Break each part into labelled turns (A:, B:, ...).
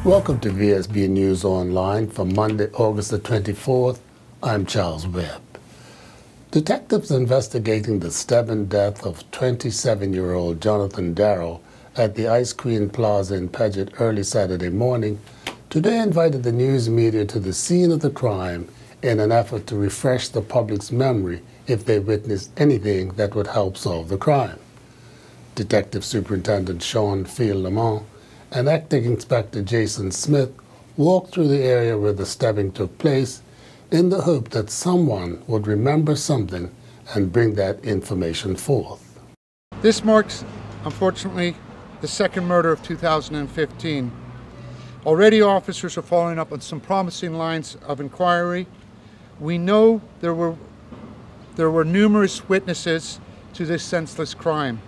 A: Welcome to VSB News Online for Monday, August the 24th. I'm Charles Webb. Detectives investigating the stabbing death of 27-year-old Jonathan Darrow at the Ice Queen Plaza in Paget early Saturday morning today invited the news media to the scene of the crime in an effort to refresh the public's memory if they witnessed anything that would help solve the crime. Detective Superintendent Sean Field-Lamont and Acting Inspector Jason Smith walked through the area where the stabbing took place in the hope that someone would remember something and bring that information forth.
B: This marks, unfortunately, the second murder of 2015. Already officers are following up on some promising lines of inquiry. We know there were numerous witnesses to this senseless crime.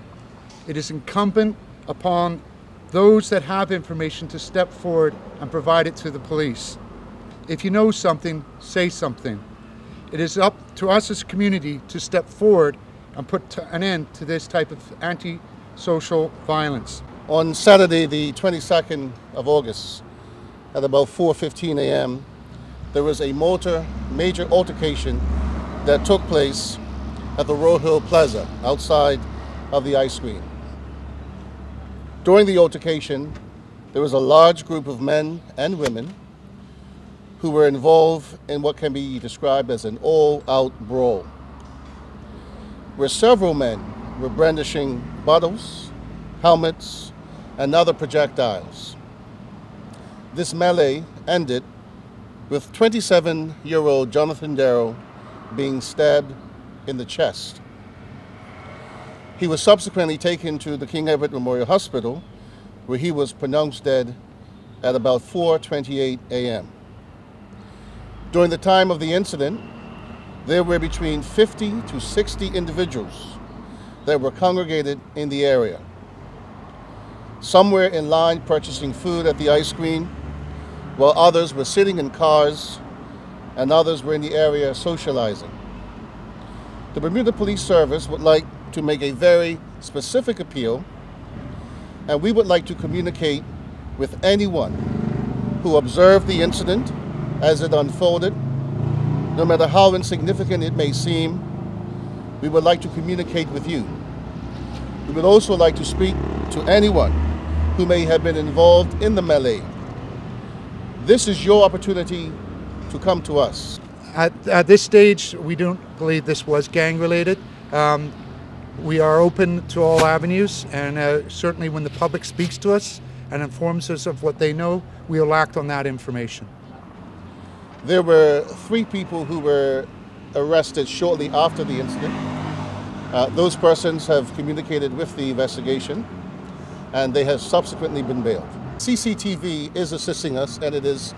B: It is incumbent upon those that have information to step forward and provide it to the police. If you know something, say something. It is up to us as a community to step forward and put an end to this type of anti-social violence.
C: On Saturday, the 22nd of August, at about 4:15 a.m., there was a major altercation that took place at the Roe Hill Plaza outside of the Ice Queen. During the altercation, there was a large group of men and women who were involved in what can be described as an all-out brawl, where several men were brandishing bottles, helmets, and other projectiles. This melee ended with 27-year-old Jonathan Darrow being stabbed in the chest. He was subsequently taken to the King Edward Memorial Hospital, where he was pronounced dead at about 4:28 a.m. During the time of the incident, there were between 50 to 60 individuals that were congregated in the area. Some were in line purchasing food at the Ice Queen, while others were sitting in cars and others were in the area socializing. The Bermuda Police Service would like to make a very specific appeal, and we would like to communicate with anyone who observed the incident as it unfolded. No matter how insignificant it may seem, we would like to communicate with you. We would also like to speak to anyone who may have been involved in the melee. This is your opportunity to come to us.
B: At this stage, we don't believe this was gang-related. We are open to all avenues, and certainly when the public speaks to us and informs us of what they know, we will act on that information.
C: There were 3 people who were arrested shortly after the incident. Those persons have communicated with the investigation, and they have subsequently been bailed. CCTV is assisting us, and it is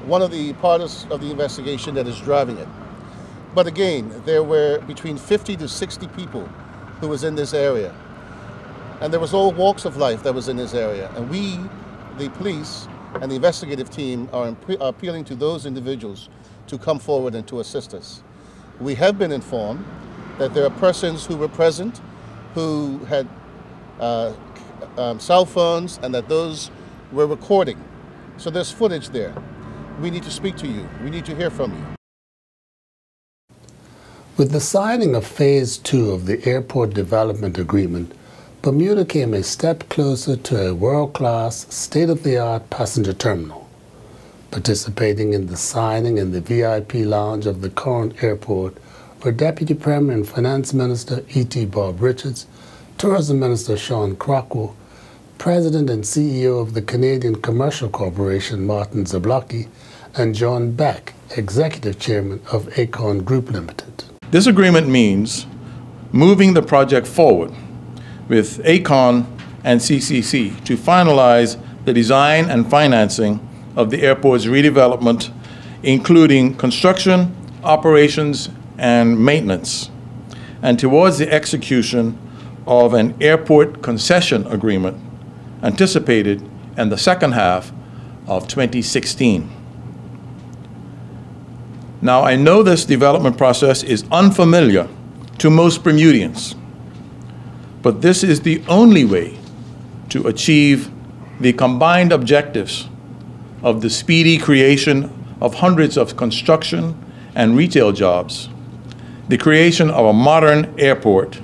C: one of the parts of the investigation that is driving it. But again, there were between 50 to 60 people who was in this area. And there was all walks of life that was in this area. And we, the police and the investigative team, are appealing to those individuals to come forward and to assist us. We have been informed that there are persons who were present who had cell phones and that those were recording. So there's footage there. We need to speak to you. We need to hear from you.
A: With the signing of Phase 2 of the Airport Development Agreement, Bermuda came a step closer to a world-class, state-of-the-art passenger terminal. Participating in the signing in the VIP lounge of the current airport were Deputy Premier and Finance Minister E.T. Bob Richards, Tourism Minister Sean Crockwell, President and CEO of the Canadian Commercial Corporation Martin Zablocki, and John Beck, Executive Chairman of Aecon Group Limited.
D: This agreement means moving the project forward with Aecon and CCC to finalize the design and financing of the airport's redevelopment, including construction, operations, and maintenance, and towards the execution of an airport concession agreement anticipated in the second half of 2016. Now, I know this development process is unfamiliar to most Bermudians, but this is the only way to achieve the combined objectives of the speedy creation of hundreds of construction and retail jobs, the creation of a modern airport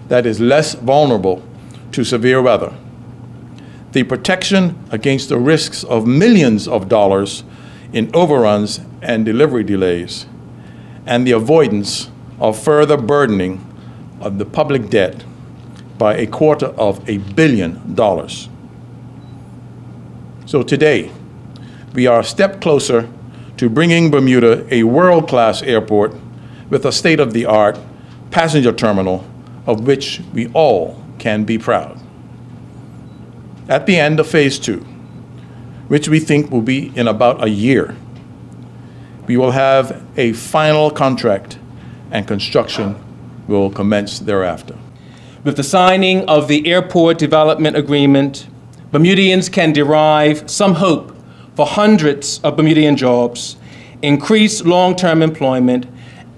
D: that is less vulnerable to severe weather, the protection against the risks of millions of dollars in overruns and delivery delays, and the avoidance of further burdening of the public debt by $250 million. So today, we are a step closer to bringing Bermuda a world-class airport with a state-of-the-art passenger terminal of which we all can be proud. At the end of Phase 2, which we think will be in about a year, we will have a final contract and construction will commence thereafter.
E: With the signing of the Airport Development Agreement, Bermudians can derive some hope for hundreds of Bermudian jobs, increased long-term employment,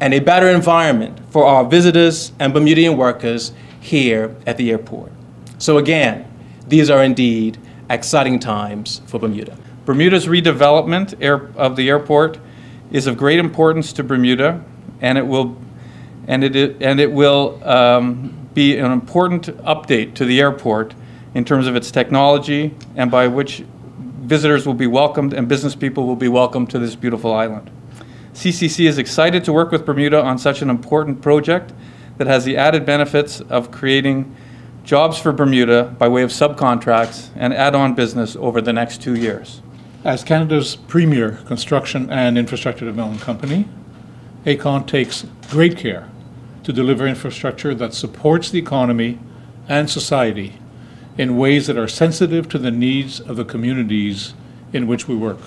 E: and a better environment for our visitors and Bermudian workers here at the airport. So again, these are indeed exciting times for Bermuda.
F: Bermuda's redevelopment of the airport is of great importance to Bermuda, and it will be an important update to the airport in terms of its technology, and by which visitors will be welcomed and business people will be welcomed to this beautiful island. CCC is excited to work with Bermuda on such an important project that has the added benefits of creating jobs for Bermuda by way of subcontracts and add-on business over the next 2 years.
G: As Canada's premier construction and infrastructure development company, Aecon takes great care to deliver infrastructure that supports the economy and society in ways that are sensitive to the needs of the communities in which we work.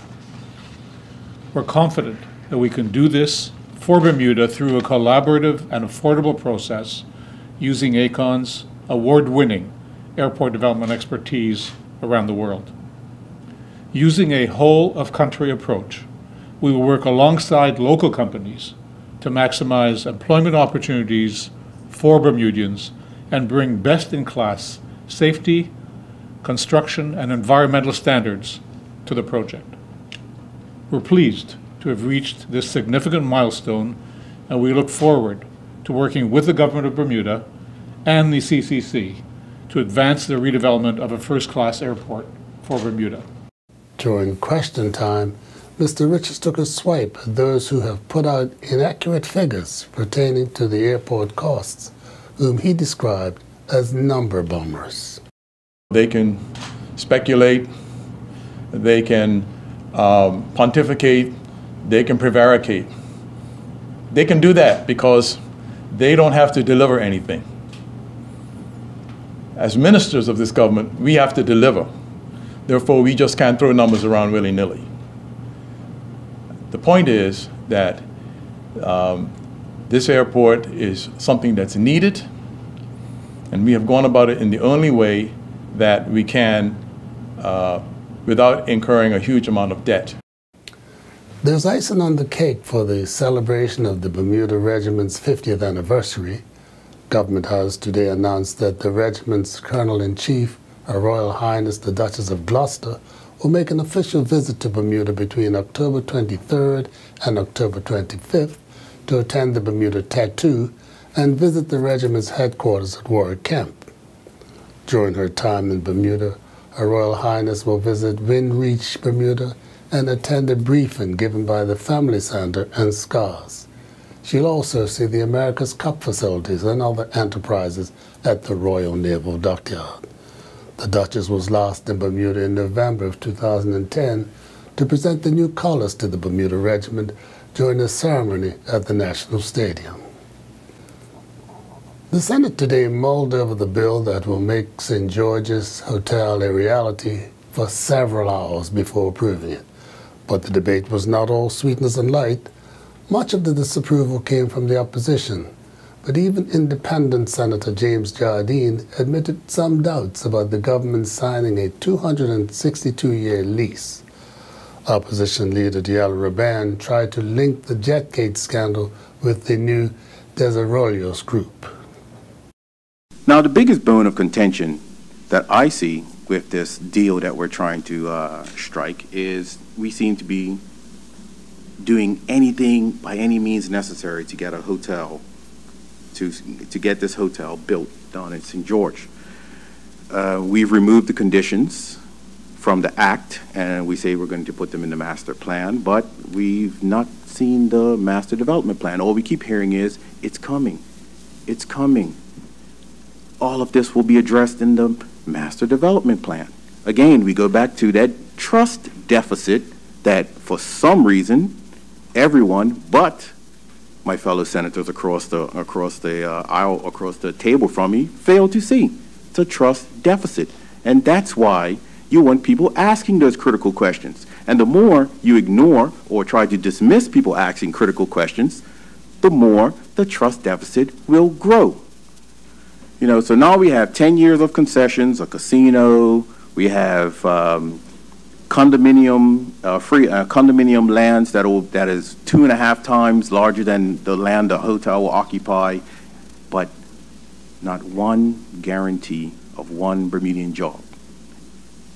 G: We're confident that we can do this for Bermuda through a collaborative and affordable process using Aecon's award-winning airport development expertise around the world. Using a whole-of-country approach, we will work alongside local companies to maximize employment opportunities for Bermudians and bring best-in-class safety, construction, and environmental standards to the project. We're pleased to have reached this significant milestone, and we look forward to working with the Government of Bermuda and the CCC to advance the redevelopment of a first-class airport for Bermuda.
A: During question time, Mr. Richards took a swipe at those who have put out inaccurate figures pertaining to the airport costs, whom he described as number bombers.
D: They can speculate, they can pontificate, they can prevaricate. They can do that because they don't have to deliver anything. As ministers of this government, we have to deliver. Therefore, we just can't throw numbers around willy-nilly. The point is that this airport is something that's needed, and we have gone about it in the only way that we can without incurring a huge amount of debt.
A: There's icing on the cake for the celebration of the Bermuda Regiment's 50th anniversary. Government has today announced that the regiment's Colonel-in-Chief, Her Royal Highness the Duchess of Gloucester, will make an official visit to Bermuda between October 23rd and October 25th to attend the Bermuda Tattoo and visit the regiment's headquarters at Warwick Camp. During her time in Bermuda, Her Royal Highness will visit Windreach, Bermuda, and attend a briefing given by the Family Center and SCARS. She'll also see the America's Cup facilities and other enterprises at the Royal Naval Dockyard. The Duchess was last in Bermuda in November of 2010 to present the new colors to the Bermuda Regiment during a ceremony at the National Stadium. The Senate today mulled over the bill that will make St. George's Hotel a reality for several hours before approving it. But the debate was not all sweetness and light. Much of the disapproval came from the opposition, but even independent Senator James Jardine admitted some doubts about the government signing a 262-year lease. Opposition leader Diallo Raban tried to link the Jetgate scandal with the new Desarrollos Group.
H: Now, the biggest bone of contention that I see with this deal that we're trying to strike is we seem to be doing anything by any means necessary to get a hotel, to get this hotel built down in St. George. We've removed the conditions from the act, and we say we're going to put them in the master plan, but we've not seen the master development plan. All we keep hearing is, it's coming, it's coming. All of this will be addressed in the master development plan. Again, we go back to that trust deficit that for some reason, everyone but my fellow senators across the aisle, across the table from me, fail to see. It's a trust deficit. And that's why you want people asking those critical questions. And the more you ignore or try to dismiss people asking critical questions, the more the trust deficit will grow. You know, so now we have 10 years of concessions, a casino, we have condominium lands that is 2.5 times larger than the land the hotel will occupy, but not one guarantee of one Bermudian job.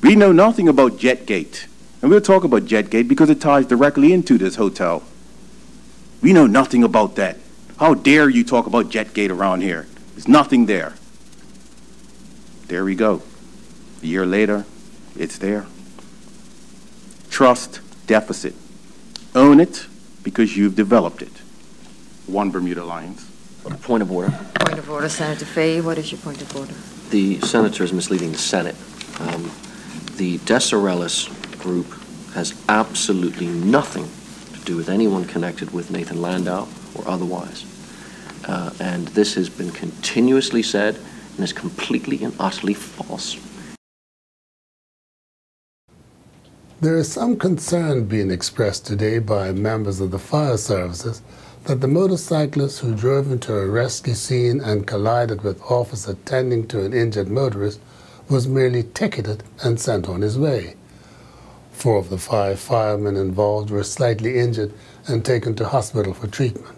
H: We know nothing about JetGate, and we'll talk about JetGate because it ties directly into this hotel. We know nothing about that. How dare you talk about JetGate around here? There's nothing there. There we go. A year later, it's there. Trust deficit. Own it because you've developed it. One Bermuda Alliance.
I: Point of order.
J: Point of order, Senator Fahey. What is your point of order?
I: The senator is misleading the Senate. The Desarellis group has absolutely nothing to do with anyone connected with Nathan Landau or otherwise. And this has been continuously said and is completely and utterly false.
A: There is some concern being expressed today by members of the fire services that the motorcyclist who drove into a rescue scene and collided with officers attending to an injured motorist was merely ticketed and sent on his way. 4 of the 5 firemen involved were slightly injured and taken to hospital for treatment.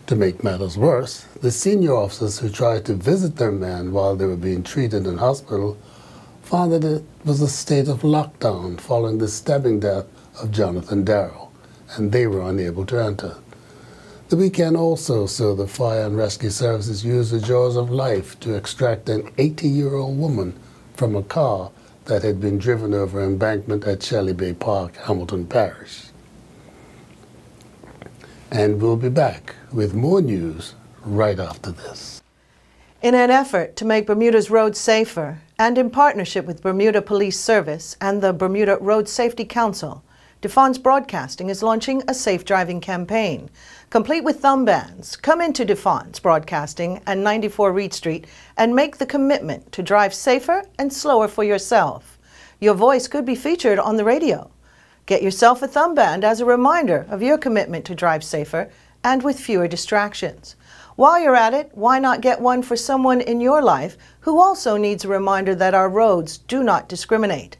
A: To make matters worse, the senior officers who tried to visit their men while they were being treated in hospital found that it was a state of lockdown following the stabbing death of Jonathan Darrow, and they were unable to enter. The weekend also saw the fire and rescue services use the jaws of life to extract an 80-year-old woman from a car that had been driven over an embankment at Shelley Bay Park, Hamilton Parish. And we'll be back with more news right after this.
K: In an effort to make Bermuda's roads safer, and in partnership with Bermuda Police Service and the Bermuda Road Safety Council, DeFon's Broadcasting is launching a safe driving campaign. Complete with thumb bands, come into DeFon's Broadcasting and 94 Reed Street and make the commitment to drive safer and slower for yourself. Your voice could be featured on the radio. Get yourself a thumb band as a reminder of your commitment to drive safer and with fewer distractions. While you're at it, why not get one for someone in your life who also needs a reminder that our roads do not discriminate.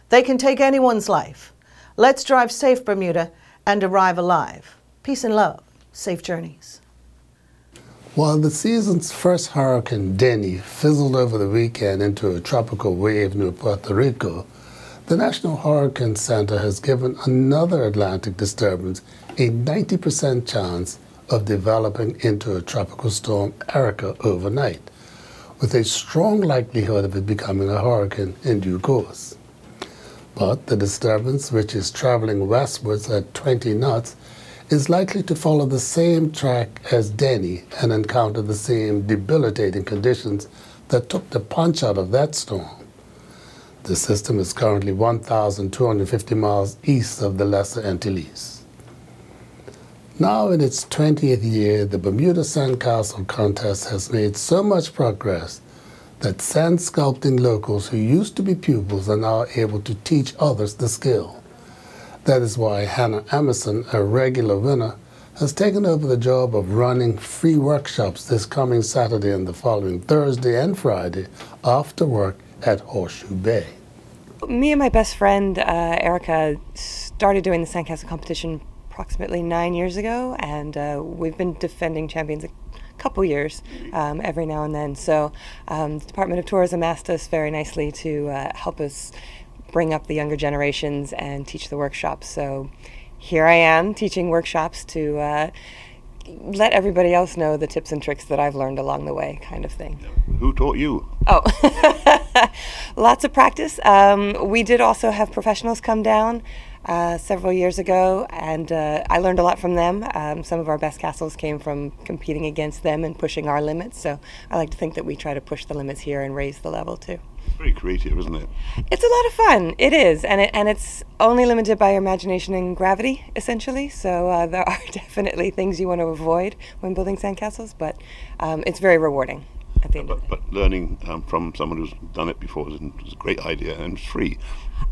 K: They can take anyone's life. Let's drive safe, Bermuda, and arrive alive. Peace and love. Safe journeys.
A: While the season's first hurricane, Denny, fizzled over the weekend into a tropical wave near Puerto Rico, the National Hurricane Center has given another Atlantic disturbance a 90% chance of developing into a tropical storm Erica overnight, with a strong likelihood of it becoming a hurricane in due course. But the disturbance, which is traveling westwards at 20 knots, is likely to follow the same track as Denny and encounter the same debilitating conditions that took the punch out of that storm. The system is currently 1,250 miles east of the Lesser Antilles. Now in its 20th year, the Bermuda Sandcastle contest has made so much progress that sand sculpting locals who used to be pupils are now able to teach others the skill. That is why Hannah Emerson, a regular winner, has taken over the job of running free workshops this coming Saturday and the following Thursday and Friday after work at Horseshoe Bay.
L: Me and my best friend, Erica, started doing the sandcastle competition approximately 9 years ago, and we've been defending champions a couple years every now and then. So the Department of Tourism asked us very nicely to help us bring up the younger generations and teach the workshops. So here I am teaching workshops to let everybody else know the tips and tricks that I've learned along the way, kind of thing.
M: Who taught you?
L: Oh, lots of practice. We did also have professionals come down several years ago, and I learned a lot from them. Some of our best castles came from competing against them and pushing our limits, so I like to think that we try to push the limits here and raise the level too.
M: It's very creative, isn't it?
L: It's a lot of fun. It is, and it's only limited by your imagination and gravity, essentially. So there are definitely things you want to avoid when building sandcastles, but it's very rewarding at the end of the day.
M: But learning from someone who's done it before is a great idea, and it's free.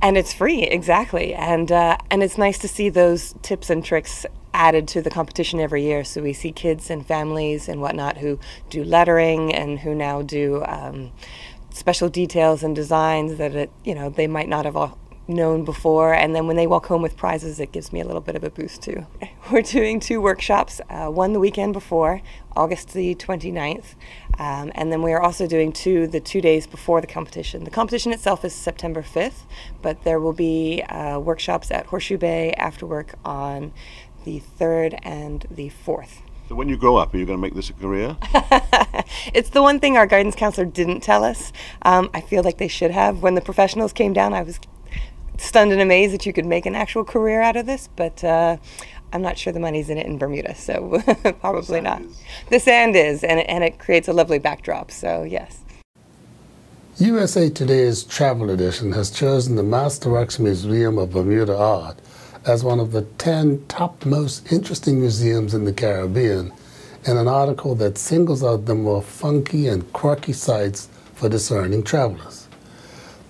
L: And it's free, exactly. And it's nice to see those tips and tricks added to the competition every year. So we see kids and families and whatnot who do lettering and who now do special details and designs that they might not have all known before, and then when they walk home with prizes, it gives me a little bit of a boost too. We're doing 2 workshops, one the weekend before, August the 29th, and then we are also doing 2 the 2 days before the competition. The competition itself is September 5th, but there will be workshops at Horseshoe Bay after work on the 3rd and the 4th.
M: So when you grow up, are you going to make this a career?
L: It's the one thing our guidance counselor didn't tell us. I feel like they should have. When the professionals came down, I was stunned and amazed that you could make an actual career out of this, but I'm not sure the money's in it in Bermuda, so probably not. The sand is, and it creates a lovely backdrop, so yes.
A: USA Today's travel edition has chosen the Masterworks Museum of Bermuda Art as one of the 10 top most interesting museums in the Caribbean in an article that singles out the more funky and quirky sites for discerning travelers.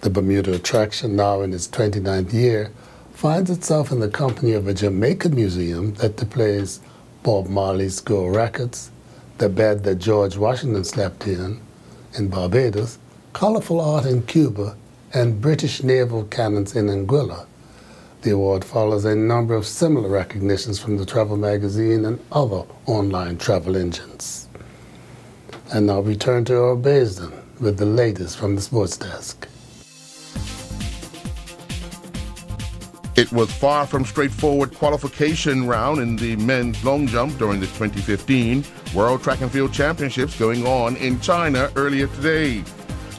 A: The Bermuda attraction, now in its 29th year, finds itself in the company of a Jamaican museum that displays Bob Marley's Go Records, the bed that George Washington slept in Barbados, colorful art in Cuba, and British naval cannons in Anguilla. The award follows a number of similar recognitions from the Travel magazine and other online travel engines. And now we turn to Earl Baisden with the latest from the sports desk.
N: It was far from straightforward qualification round in the men's long jump during the 2015 World Track and Field Championships going on in China earlier today.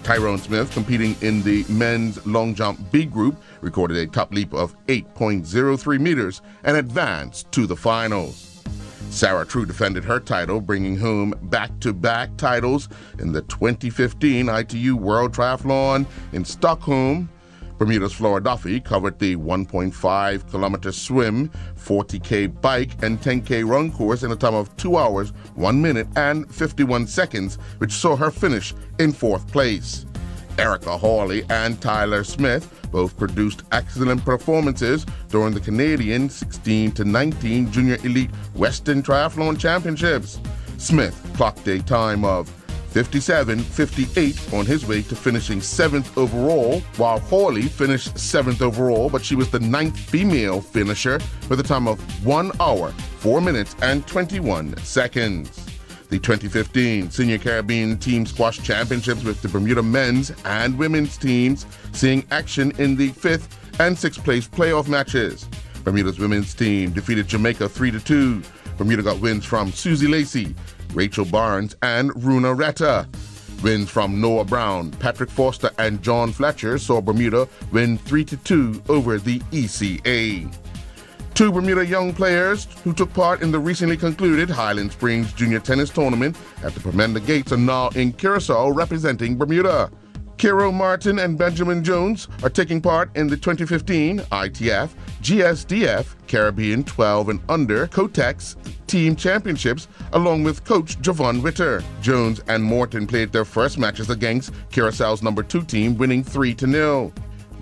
N: Tyrone Smith, competing in the men's long jump B group, recorded a top leap of 8.03 meters and advanced to the finals. Sarah True defended her title, bringing home back-to-back titles in the 2015 ITU World Triathlon in Stockholm. Bermuda's Flora Duffy covered the 1.5-kilometer swim, 40K bike, and 10K run course in a time of 2 hours, 1 minute, and 51 seconds, which saw her finish in 4th place. Erica Hawley and Tyler Smith both produced excellent performances during the Canadian 16-19 Junior Elite Western Triathlon Championships. Smith clocked a time of 57.58 on his way to finishing 7th overall, while Hawley finished 7th overall, but she was the 9th female finisher with a time of 1 hour, 4 minutes, and 21 seconds. The 2015 Senior Caribbean Team Squash Championships with the Bermuda men's and women's teams seeing action in the 5th and 6th place playoff matches. Bermuda's women's team defeated Jamaica 3-2. Bermuda got wins from Susie Lacey, Rachel Barnes, and Runa Retta. Wins from Noah Brown, Patrick Foster, and John Fletcher saw Bermuda win 3-2 over the ECA. 2 Bermuda young players who took part in the recently concluded Highland Springs Junior Tennis Tournament at the Bermuda Gates are now in Curacao representing Bermuda. Kiro Martin and Benjamin Jones are taking part in the 2015 ITF GSDF Caribbean 12 and Under Cotex Team Championships along with coach Javon Witter. Jones and Morton played their first matches against Curaçao's number 2 team, winning 3-0.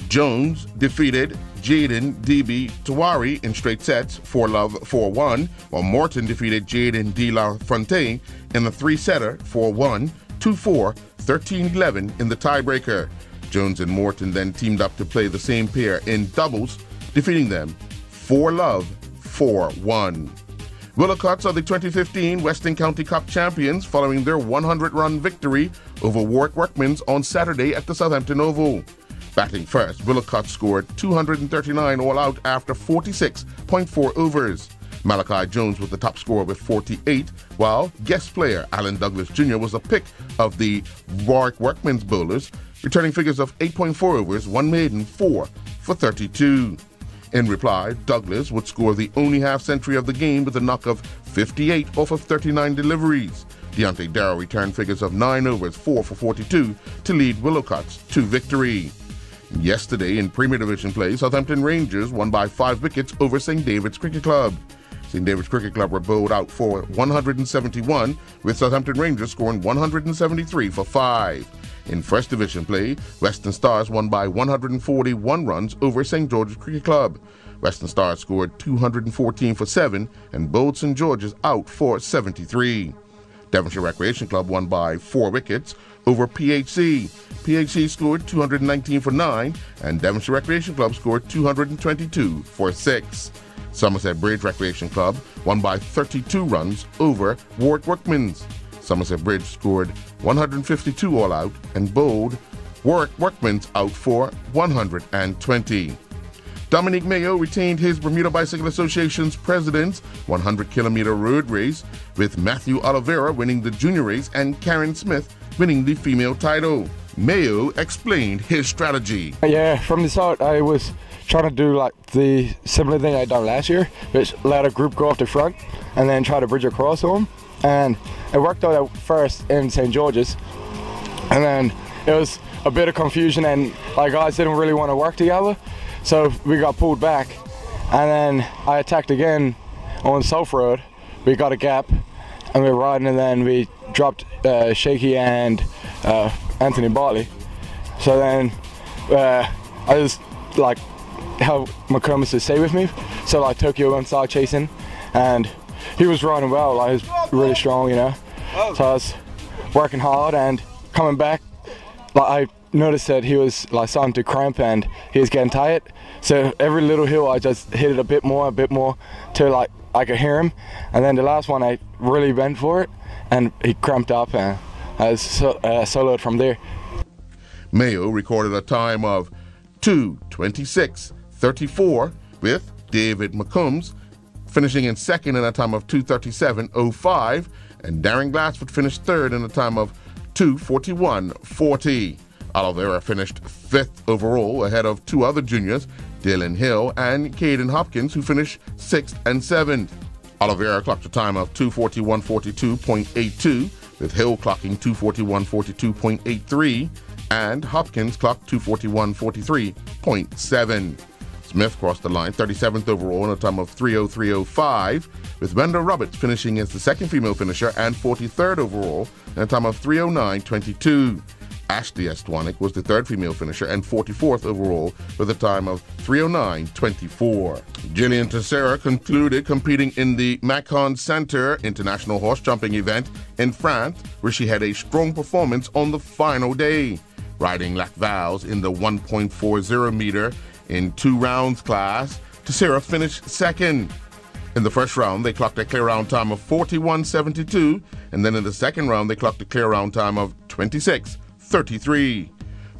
N: Jones defeated Jaden DB Tawari in straight sets, 4-love, 4-1, while Morton defeated Jaden De La Fontaine in the 3-setter, 4-1, 2-4, 13-11 in the tiebreaker. Jones and Morton then teamed up to play the same pair in doubles, defeating them 4-love, 4-1. Willacotts are the 2015 Western County Cup champions following their 100-run victory over Warwick Workmen's on Saturday at the Southampton Oval. Batting first, Willicott scored 239 all out after 46.4 overs. Malachi Jones was the top scorer with 48, while guest player Alan Douglas Jr. was a pick of the Warwick Workmen's bowlers, returning figures of 8.4 overs, 1 maiden, 4 for 32. In reply, Douglas would score the only half-century of the game with a knock of 58 off of 39 deliveries. Deontay Darrow returned figures of 9 overs, 4 for 42 to lead Willicott's to victory. Yesterday in Premier Division play, Southampton Rangers won by 5 wickets over St. David's Cricket Club. St. David's Cricket Club were bowled out for 171, with Southampton Rangers scoring 173 for 5. In First Division play, Western Stars won by 141 runs over St. George's Cricket Club. Western Stars scored 214 for 7 and bowled St. George's out for 73. Devonshire Recreation Club won by 4 wickets over PHC. PHC scored 219 for 9 and Devonshire Recreation Club scored 222 for 6. Somerset Bridge Recreation Club won by 32 runs over Warwick Workmen's. Somerset Bridge scored 152 all out and bowled Warwick Workmen's out for 120. Dominique Mayo retained his Bermuda Bicycle Association's president's 100-kilometer road race, with Matthew Oliveira winning the junior race and Karen Smith winning the female title. Mayo explained his strategy.
O: Yeah, from the start I was trying to do like the similar thing I'd done last year, which let a group go off the front and then try to bridge across to them. And it worked out at first in St. George's, and then it was a bit of confusion and our guys didn't really want to work together, so we got pulled back. And then I attacked again on South Road. We got a gap and we were riding, and then we dropped Shaky and Anthony Bartley. So then I just like held McComas to stay with me, so I took you and started chasing, and he was riding well, like he was really strong, you know. So I was working hard and coming back, like I noticed that he was like starting to cramp and he was getting tired. So every little hill I just hit it a bit more till like I could hear him. And then the last one I really went for it and he cramped up and I was soloed from there.
N: Mayo recorded a time of 2:26.34 with David McCombs finishing in second in a time of 2:37.05, and Darren Glassford finished third in a time of 2:41.40. Oliveira finished 5th overall ahead of 2 other juniors, Dylan Hill and Caden Hopkins, who finished 6th and 7th. Oliveira clocked a time of 2:41.42.82, with Hill clocking 2:41.42.83, and Hopkins clocked 2:41.43.7. Smith crossed the line 37th overall in a time of 3:03.05, with Wendell Roberts finishing as the second female finisher and 43rd overall in a time of 3:09.22. Ashley Estwanik was the third female finisher and 44th overall with a time of 3:09.24. Gillian Teixeira concluded competing in the Macon Center International Horse Jumping event in France, where she had a strong performance on the final day. Riding Lac Vals in the 1.40 meter in 2 rounds class, Teixeira finished second. In the first round, they clocked a clear round time of 41.72, and then in the second round, they clocked a clear round time of 26.33.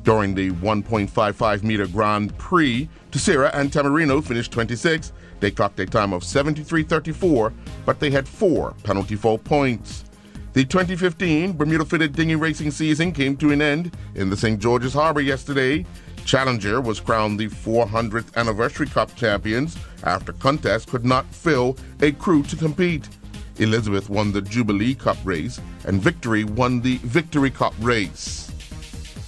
N: During the 1.55 meter Grand Prix, Teixeira and Tamarino finished 26th. They clocked a time of 73.34, but they had 4 penalty fault points. The 2015 Bermuda-fitted dinghy racing season came to an end in the St. George's Harbor yesterday. Challenger was crowned the 400th Anniversary Cup champions after Contest could not fill a crew to compete. Elizabeth won the Jubilee Cup race, and Victory won the Victory Cup race.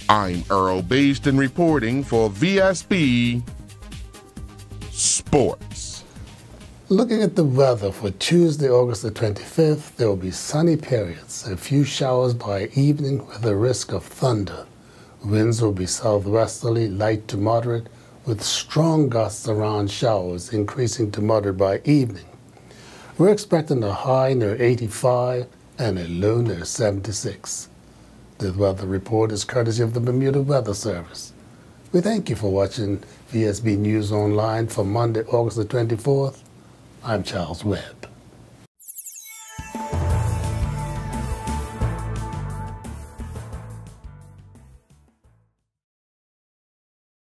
N: I'm Earl Baston reporting for VSB Sports.
A: Looking at the weather for Tuesday, August the 25th, there will be sunny periods, a few showers by evening with a risk of thunder. Winds will be southwesterly, light to moderate, with strong gusts around showers, increasing to moderate by evening. We're expecting a high near 85 and a low near 76. This weather report is courtesy of the Bermuda Weather Service. We thank you for watching VSB News Online for Monday, August the 24th. I'm Charles Webb.